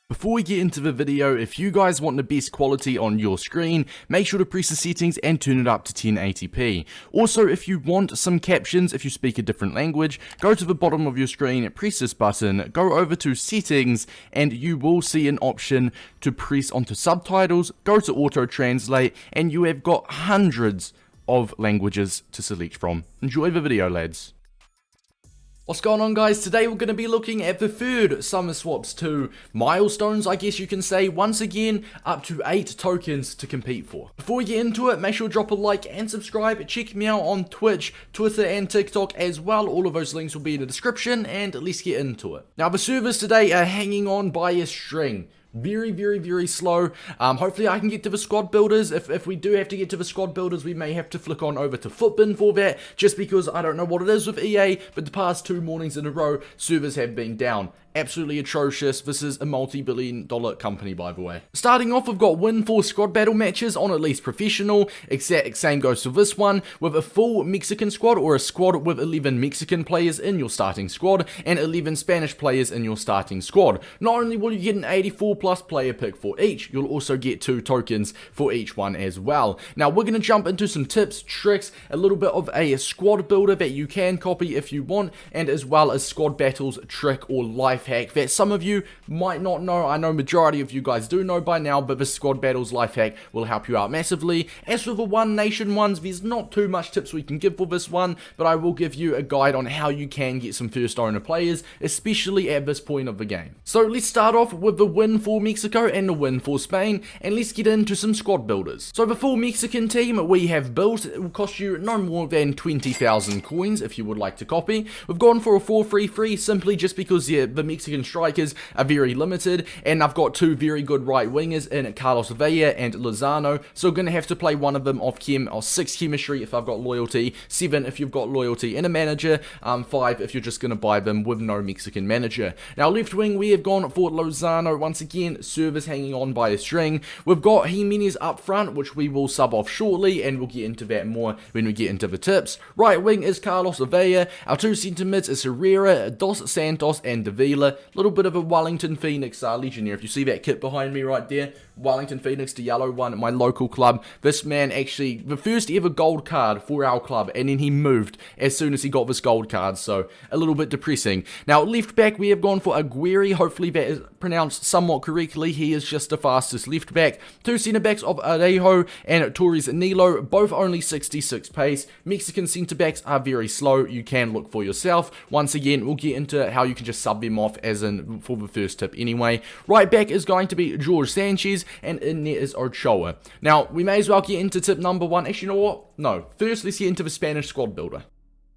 Before we get into the video, if you guys want the best quality on your screen, make sure to press the settings and turn it up to 1080p. Also, if you want some captions, if you speak a different language, go to the bottom of your screen, press this button, go over to settings, and you will see an option to press onto subtitles, go to auto translate, and you have got hundreds of languages to select from. Enjoy the video, lads. What's going on, guys? Today we're going to be looking at the third Summer Swaps 2 milestones, I guess you can say. Once again, up to 8 tokens to compete for. Before we get into it, make sure to drop a like and subscribe. Check me out on Twitch, Twitter and TikTok as well. All of those links will be in the description, and let's get into it. Now, the servers today are hanging on by a string. Very slow. Hopefully I can get to the squad builders. If we do have to get to the squad builders, we may have to flick on over to Footbin for that, just because I don't know what it is with EA, but the past 2 mornings in a row, servers have been down. Absolutely atrocious. This is a multi-billion-dollar company, by the way. Starting off, we've got win 4 squad battle matches on at least professional. Exact same goes for this one, with a full Mexican squad, or a squad with 11 Mexican players in your starting squad, and 11 Spanish players in your starting squad. Not only will you get an 84 plus player pick for each, you'll also get 2 tokens for each one as well. Now, we're going to jump into some tips, tricks, a little bit of a squad builder that you can copy if you want, and as well as squad battles, trick, or life hack that some of you might not know. I know majority of you guys do know by now, but the squad battles life hack will help you out massively. As for the One Nation ones, there's not too much tips we can give for this one, but I will give you a guide on how you can get some first owner players, especially at this point of the game. So let's start off with the win for Mexico and the win for Spain, and let's get into some squad builders. So the full Mexican team we have built, it will cost you no more than 20,000 coins if you would like to copy. We've gone for a 4-3-3 simply just because the Mexican strikers are very limited, and I've got 2 very good right wingers in Carlos Vela and Lozano, so I'm going to have to play one of them off chem, or 6 chemistry if I've got loyalty, 7 if you've got loyalty in a manager, 5 if you're just going to buy them with no Mexican manager. Now left wing, we have gone for Lozano. Once again, servers hanging on by a string. We've got Jimenez up front, which we will sub off shortly, and we'll get into that more when we get into the tips. Right wing is Carlos Vela. Our 2 centre mids is Herrera, Dos Santos and Davila. Little bit of a Wellington Phoenix Legionnaire. If you see that kit behind me right there, Wellington Phoenix, the yellow one at my local club. This man actually, the first ever gold card for our club, and then he moved as soon as he got this gold card, so a little bit depressing. Now, left back, we have gone for Aguirre. Hopefully that is pronounced somewhat correctly. He is just the fastest left back. 2 centre backs of Arejo and Torres Nilo, both only 66 pace. Mexican centre backs are very slow. You can look for yourself. Once again, we'll get into how you can just sub them off as in for the first tip anyway. Right back is going to be Jorge Sanchez, and in there is Ochoa. Now, we may as well get into tip number 1. Actually, you know what? No. First, let's get into the Spanish squad builder.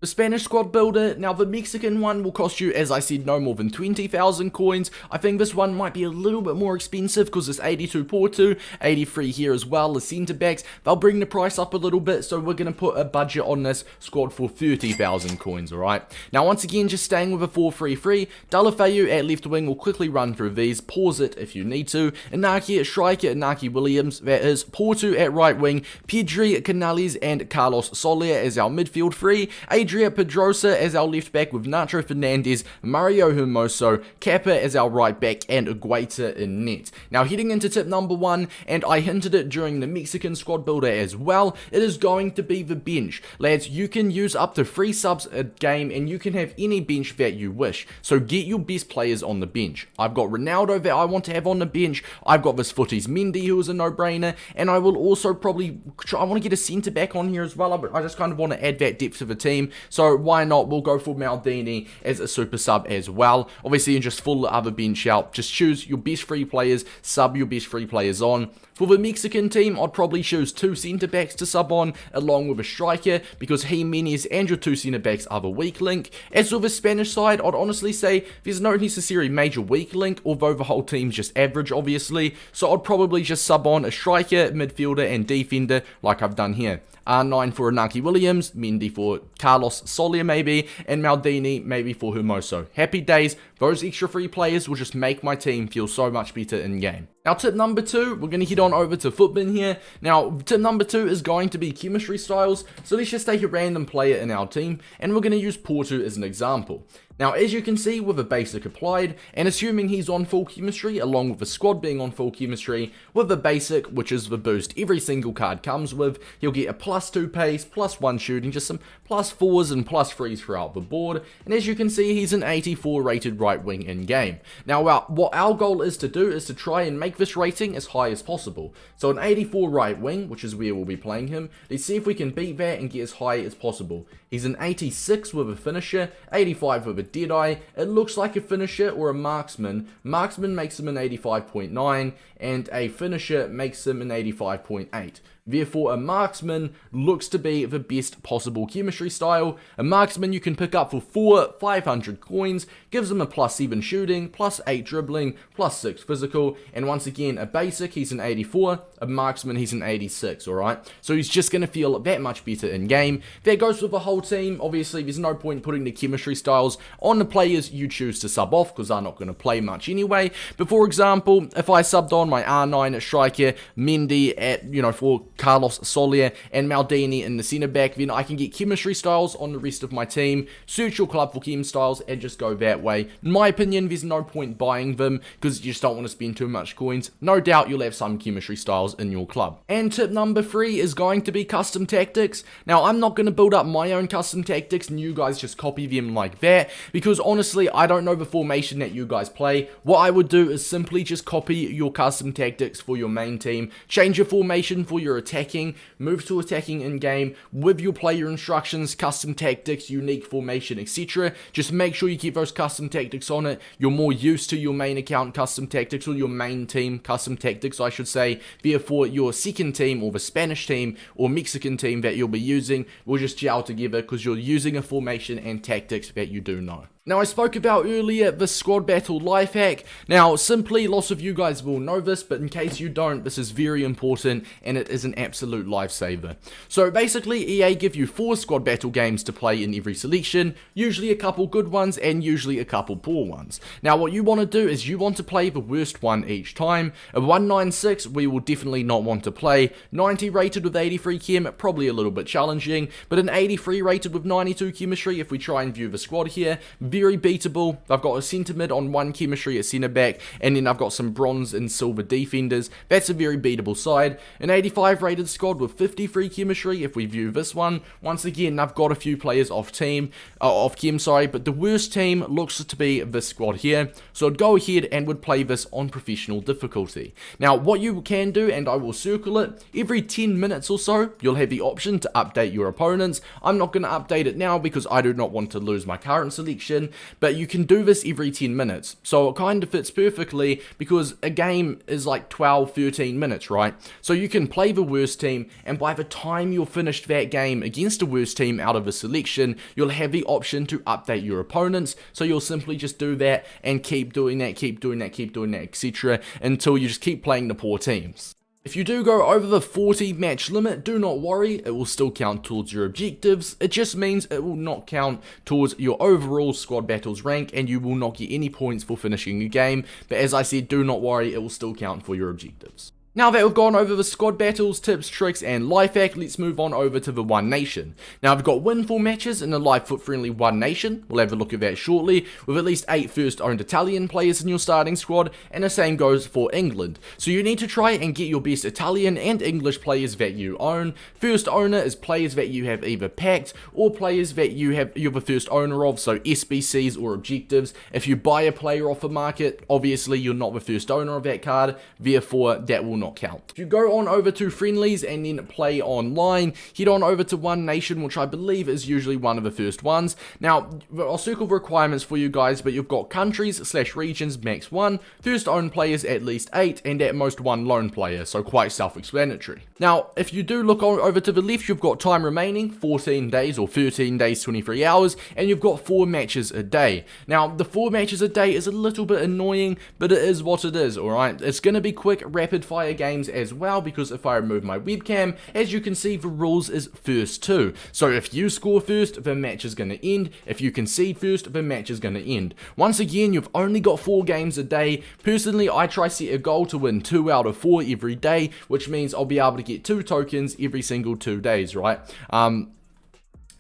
The Spanish squad builder, now the Mexican one will cost you, as I said, no more than 20,000 coins. I think this one might be a little bit more expensive because it's 82 Porto, 83 here as well, the centre backs. They'll bring the price up a little bit, so we're going to put a budget on this squad for 30,000 coins, alright? Now, once again, just staying with a 4-3-3, Deulofeu at left wing will quickly run through these, pause it if you need to. Inaki at striker, Inaki Williams, that is. Porto at right wing, Pedri, Canales and Carlos Soler as our midfield 3, Adria Pedrosa as our left back with Nacho Fernandez, Mario Hermoso, Kappa as our right back, and Guaita in net. Now heading into tip number 1, and I hinted it during the Mexican squad builder as well, it is going to be the bench. Lads, you can use up to 3 subs a game, and you can have any bench that you wish. So get your best players on the bench. I've got Ronaldo that I want to have on the bench, I've got this footies Mendy who is a no-brainer, and I will also probably I want to get a centre back on here as well, but I just kind of want to add that depth to the team. So why not? We'll go for Maldini as a super sub as well. Obviously, and just full other bench out. Just choose your best free players, sub your best free players on. For the Mexican team, I'd probably choose 2 centre backs to sub on, along with a striker, because Jimenez and your 2 centre backs are the weak link. As for the Spanish side, I'd honestly say there's no necessary major weak link, although the whole team's just average, obviously. So I'd probably just sub on a striker, midfielder, and defender, like I've done here. R9 for Inaki Williams, Mendy for Carlos Soler maybe, and Maldini maybe for Hermoso. Happy days, Those extra free players will just make my team feel so much better in game. Now tip number 2, we're going to head on over to Footbin here. Now tip number 2 is going to be chemistry styles, so let's just take a random player in our team, and we're going to use Porto as an example. Now, as you can see, with a basic applied, and assuming he's on full chemistry, along with the squad being on full chemistry, with the basic, which is the boost every single card comes with, he'll get a +2 pace, +1 shooting, just some +4s and +3s throughout the board, and as you can see, he's an 84 rated right wing in game. Now, what our goal is to do is to try and make this rating as high as possible. So an 84 right wing, which is where we'll be playing him, let's see if we can beat that and get as high as possible. He's an 86 with a finisher, 85 with a Deadeye. It looks like a finisher or a marksman. Marksman makes him an 85.9 and a finisher makes him an 85.8. Therefore, a marksman looks to be the best possible chemistry style. A marksman you can pick up for 500 coins, gives him a +7 shooting, +8 dribbling, +6 physical, and once again, a basic, he's an 84, a marksman, he's an 86, alright? So he's just going to feel that much better in game. That goes with the whole team. Obviously, there's no point putting the chemistry styles on the players you choose to sub off, because they're not going to play much anyway. But for example, if I subbed on my R9 at striker, Mendy at, for Carlos Soler, and Maldini in the centre back, then I can get chemistry styles on the rest of my team, search your club for chem styles, and just go that way. In my opinion, there's no point buying them, because you just don't want to spend too much coins. No doubt you'll have some chemistry styles in your club. And tip number 3 is going to be custom tactics. Now, I'm not going to build up my own custom tactics, and you guys just copy them like that, because honestly, I don't know the formation that you guys play. What I would do is simply just copy your custom tactics for your main team, change your formation for your attacking, move to attacking in game with your player instructions, custom tactics, unique formation, etc. Just make sure you keep those custom tactics on it. You're more used to your main account custom tactics, or your main team custom tactics, I should say. Therefore, your second team, or the Spanish team, or Mexican team that you'll be using will just gel together, because you're using a formation and tactics that you do know. Now, I spoke about earlier the squad battle life hack. Now, simply, lots of you guys will know this, but in case you don't, this is very important, and it is an absolute lifesaver. So basically, EA give you 4 squad battle games to play in every selection, usually a couple good ones, and usually a couple poor ones. Now, what you want to do is you want to play the worst one each time. A 196, we will definitely not want to play. 90 rated with 83 chem, probably a little bit challenging, but an 83 rated with 92 chemistry, if we try and view the squad here, very beatable. I've got a centre mid on 1 chemistry at centre back, and then I've got some bronze and silver defenders. That's a very beatable side. An 85 rated squad with 53 chemistry, if we view this one. Once again, I've got a few players off chem, but the worst team looks to be this squad here. So I'd go ahead and would play this on professional difficulty. Now, what you can do, and I will circle it, every 10 minutes or so, you'll have the option to update your opponents. I'm not going to update it now because I do not want to lose my current selection. But you can do this every 10 minutes. So it kind of fits perfectly, because a game is like 12-13 minutes, right? So you can play the worst team, and by the time you're finished that game against the worst team out of a selection, you'll have the option to update your opponents. So you'll simply just do that and keep doing that, etc. until you just keep playing the poor teams. If you do go over the 40 match limit, do not worry, it will still count towards your objectives. It just means it will not count towards your overall squad battles rank, and you will not get any points for finishing the game. But as I said, do not worry, it will still count for your objectives. Now that we've gone over the squad battles, tips, tricks, and life hack, let's move on over to the One Nation. Now I've got win 4 matches in a live foot friendly One Nation. We'll have a look at that shortly, with at least 8 first owned Italian players in your starting squad, and the same goes for England. So you need to try and get your best Italian and English players that you own. First owner is players that you have either packed, or players that you're the first owner of, so SBCs or objectives. If you buy a player off the market, obviously you're not the first owner of that card, therefore that will not count. If you go on over to friendlies and then play online, head on over to One Nation, which I believe is usually one of the first ones. Now, I'll circle the requirements for you guys, but you've got countries/regions max 1, first owned players at least 8, and at most 1 lone player, so quite self-explanatory. Now, if you do look over to the left, you've got time remaining, 14 days or 13 days, 23 hours, and you've got 4 matches a day. Now, the 4 matches a day is a little bit annoying, but it is what it is, alright? It's going to be quick, rapid fire player games as well, because if I remove my webcam, as you can see, the rules is first to. So if you score first, the match is going to end. If you concede first, the match is going to end. Once again, you've only got 4 games a day. Personally, I try set a goal to win 2 out of 4 every day, which means I'll be able to get 2 tokens every single 2 days, right?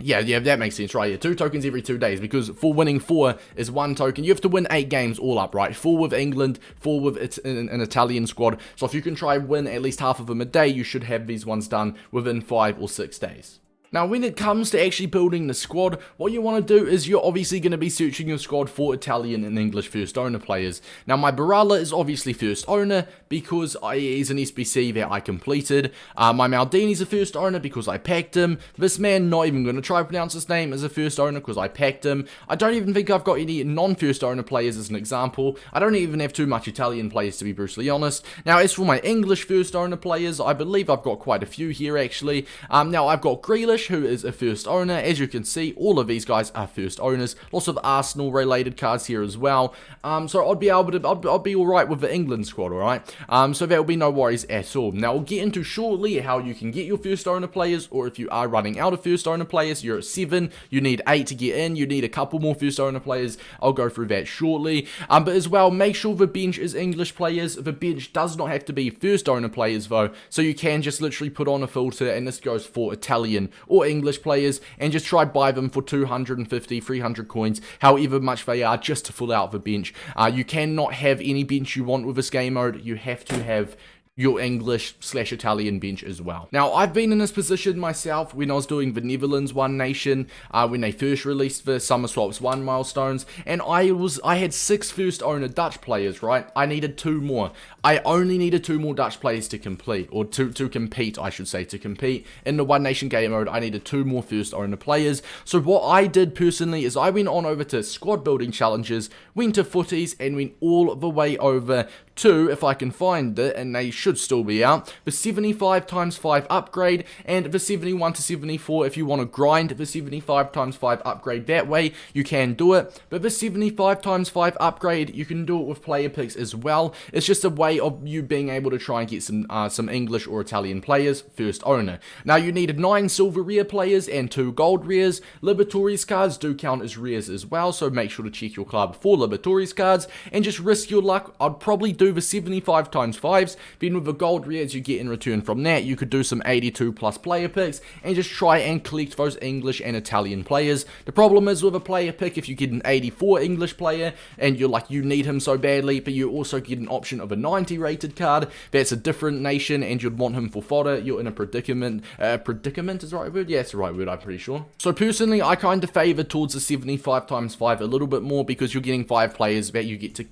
Yeah, that makes sense, right? Yeah, 2 tokens every 2 days, because for winning 4 is 1 token. You have to win 8 games all up, right? 4 with England, 4 with an Italian squad. So if you can try win at least half of them a day, you should have these ones done within 5 or 6 days. Now, when it comes to actually building the squad, what you want to do is you're obviously going to be searching your squad for Italian and English first owner players. Now, my Barella is obviously first owner because he's an SBC that I completed. My Maldini's a first owner because I packed him. This man, not even going to try to pronounce his name, is a first owner because I packed him. I don't even think I've got any non-first owner players as an example. I don't even have too much Italian players, to be brutally honest. Now, as for my English first owner players, I believe I've got quite a few here actually. Now, I've got Grealish, who is a first owner. As you can see, all of these guys are first owners. Lots of Arsenal related cards here as well. So I'd be able to, I'd be alright with the England squad, alright? So there will be no worries at all. Now, we'll get into shortly how you can get your first owner players, or if you are running out of first owner players, you're at 7, you need 8 to get in, you need a couple more first owner players. I'll go through that shortly. But as well, make sure the bench is English players. The bench does not have to be first owner players though, so you can just literally put on a filter, and this goes for Italian or English players, and just try buy them for 250, 300 coins, however much they are, just to fill out the bench. You cannot have any bench you want with this game mode. You have to have your English/Italian bench as well. Now, I've been in this position myself when I was doing the Netherlands One Nation, when they first released the Summer Swaps 1 Milestones, and I had 6 first owner Dutch players, right? I needed 2 more. I only needed 2 more Dutch players to complete, or to compete, I should say, to compete in the One Nation game mode. I needed 2 more first owner players. So what I did personally is I went on over to squad building challenges, went to footies, and went all the way over to, if I can find it, and they should still be out, the 75x5 upgrade, and the 71 to 74 if you want to grind the 75x5 upgrade that way, you can do it. But the 75x5 upgrade, you can do it with player picks as well. It's just a way of you being able to try and get some English or Italian players first owner. Now, you needed 9 silver rare players and 2 gold rares. Libertores cards do count as rares as well, so make sure to check your club for Libertores cards, and just risk your luck. I'd probably do the 75x5s, then with the gold rares you get in return from that, you could do some 82 plus player picks, and just try and collect those English and Italian players. The problem is with a player pick, if you get an 84 English player, and you're like, you need him so badly, but you also get an option of a 90 rated card, that's a different nation, and you'd want him for fodder, you're in a predicament. Predicament is the right word? Yeah, it's the right word, I'm pretty sure. So personally, I kind of favor towards the 75x5 a little bit more, because you're getting 5 players that you get to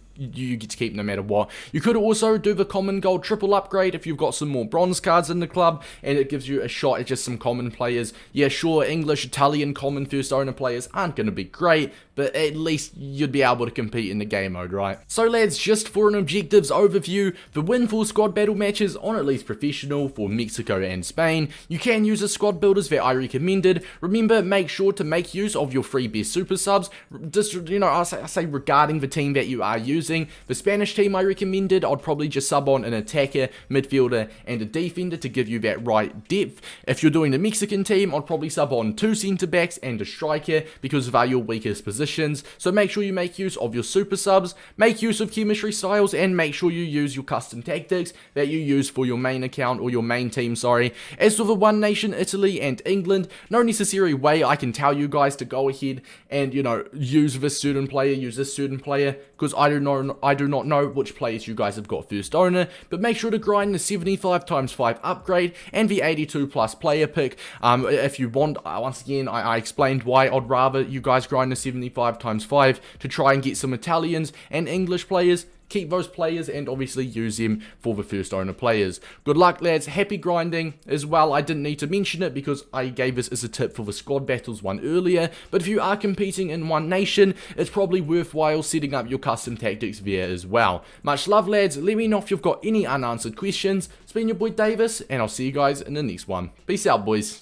keep no matter what. You could also do the common gold triple upgrade if you've got some more bronze cards in the club, and it gives you a shot at just some common players. Yeah, sure, English, Italian, common first owner players aren't going to be great, but at least you'd be able to compete in the game mode, right? So lads, just for an objectives overview, the win full squad battle matches on at least professional for Mexico and Spain, you can use the squad builders that I recommended. Remember, make sure to make use of your free best super subs. Just, you know, I say regarding the team that you are using. The Spanish team I recommended, I'd probably just sub on an attacker, midfielder, and a defender to give you that right depth. If you're doing the Mexican team, I'd probably sub on 2 centre backs and a striker, because they are your weakest positions. So make sure you make use of your super subs, make use of chemistry styles, and make sure you use your custom tactics that you use for your main account, or your main team, sorry. As for the One Nation, Italy and England, no necessary way I can tell you guys to go ahead and, you know, use this certain player, use this certain player, because I do not know which players you guys have got first owner, but make sure to grind the 75x5 upgrade and the 82 plus player pick. If you want, once again, I explained why I'd rather you guys grind the 75x5 to try and get some Italians and English players. Keep those players and obviously use them for the first owner players. Good luck lads, happy grinding as well. I didn't need to mention it because I gave this as a tip for the squad battles one earlier, but if you are competing in One Nation, it's probably worthwhile setting up your custom tactics there as well. Much love lads, let me know if you've got any unanswered questions. It's been your boy Davis, and I'll see you guys in the next one. Peace out boys.